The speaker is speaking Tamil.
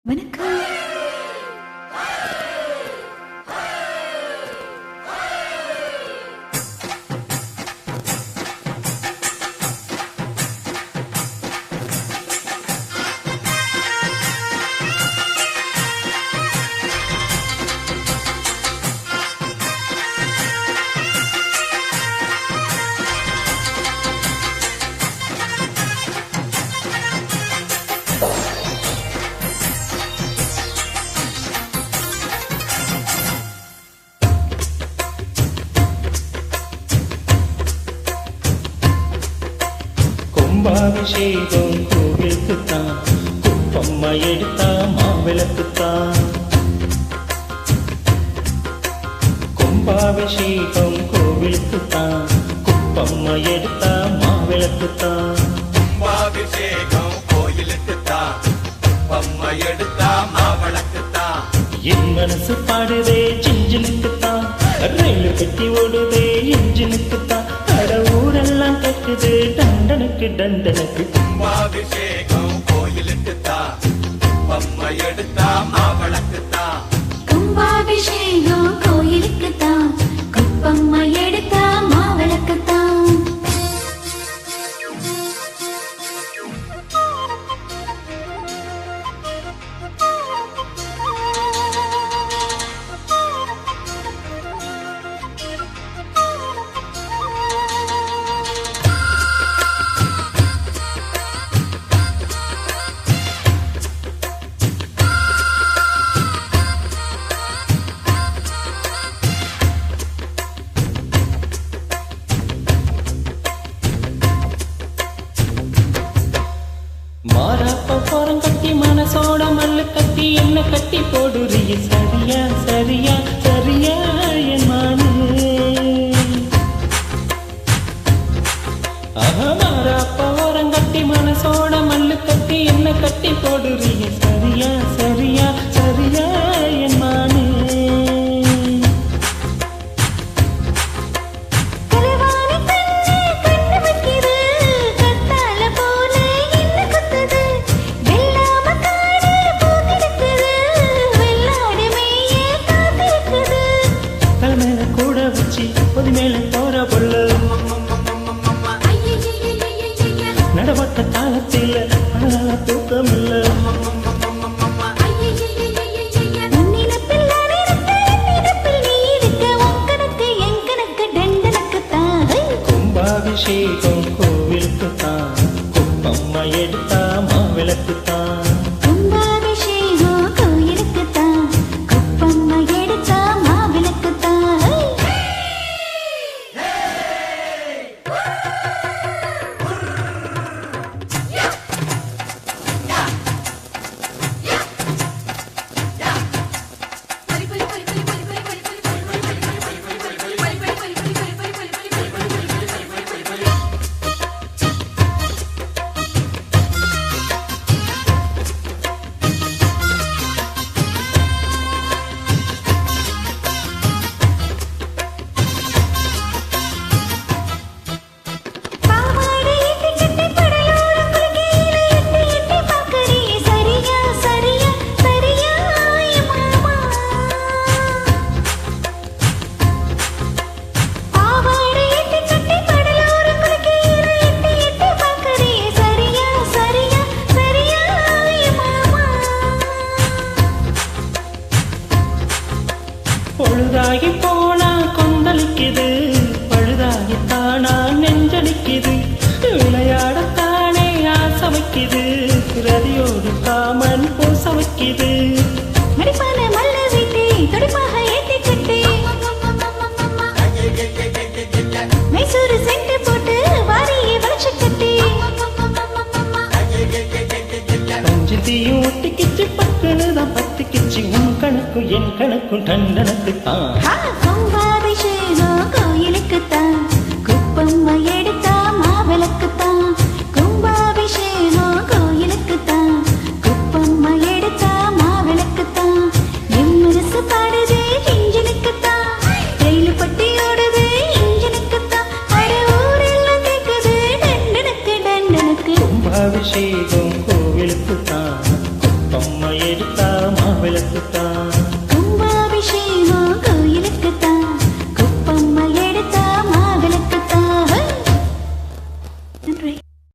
வணக்கம். கும்பாபிஷேகம் கோவிலுக்குத்தான், குப்பம்மா எடுத்தா மாவிளக்குத்தான். கும்பாபிஷேகம் கோவிலுக்குத்தான், குப்பம்மா எடுத்தா மாவிளக்குத்தான். கும்பாபிஷேகம் கோயிலுக்குத்தான், குப்பம்மா எடுத்தா மாவிளக்குத்தான். என் மனசு பாடுதே ஜிஞ்சினுக்குத்தான், ரயில் கட்டி ஓடுதே இன்ஜினுக்குத்தான். அட ஊரெல்லாம் கேக்குது டண்டனுக்கு டண்டனுக்கு. கும்பாபிஷேகம் கோயிலுக்குத்தான், குப்பம்மா எடுத்தா மாவிளக்குத்தான். கும்பாபிஷேகம் கோயிலுக்குத்தான், குப்பம்மா எடுத்தா மாவிளக்குத்தான். மாறாப்ப போறம் கட்டி மனசோட மல்லு கட்டி என்ன கட்டி போடுறிய சரியா சரியா சரியா என் மானு. மாறாப்ப ஓரம் கட்டி மனசோட மல்லு கட்டி என்ன கட்டி போடுறிய சரியா சரியா சரியா என் மானு. பொது மேல போற பொல்லு நடவட்ட காலத்தில் அதனால தூக்கம் இல்ல. கும்பாபிஷேகம் கோவிலுக்குத்தான், குப்பம்மா எடுத்தா மாவிளக்குத்தான். கும்பாபிஷேகம் கோயிலுக்குத்தான், குப்பம்மா எடுத்தா மாவிளக்குத்தான். பொழுதாகி போனா கொந்தளிக்குது, பழுதாகி தானா நெஞ்சடிக்குது. விளையாடத்தானே ஆசை வைக்குது, ரதியோடு காமன் பூச வைக்குது. மடிப்பான மல்ல வீட்டை துடிப்பாக ஏத்தி கட்டி மைசூரு சென்ட் போட்டு வாரியை வளைச்சு கட்டி பஞ்சத்தையும் ஒட்டிக்கிச்சு பக்குனுதான் பத்துக்கிச்சு. உன் கணக்கும் என் கணக்கும் டண்டனுக்குத்தான். கும்பாபிஷேகம் கோயிலுக்குத்தான், குப்பம்மா எடுத்தா மாவிளக்குத்தான். கும்பாபிஷேகம் கோயிலுக்குத்தான், குப்பம்மா எடுத்தா மாவிளக்குத்தான். என் மனசு பாடுது இன்ஜினுக்குத்தான், ரயில் பட்டி ஓடுது இன்ஜினுக்குத்தான். அட ஊரெல்லாம் கேக்குது டண்டனுக்கு டண்டனுக்கு. கும்பாபிஷேகம் கோவிலுக்குத்தான், குப்பம்மா எடுத்தா மாவிளக்குத்தான்.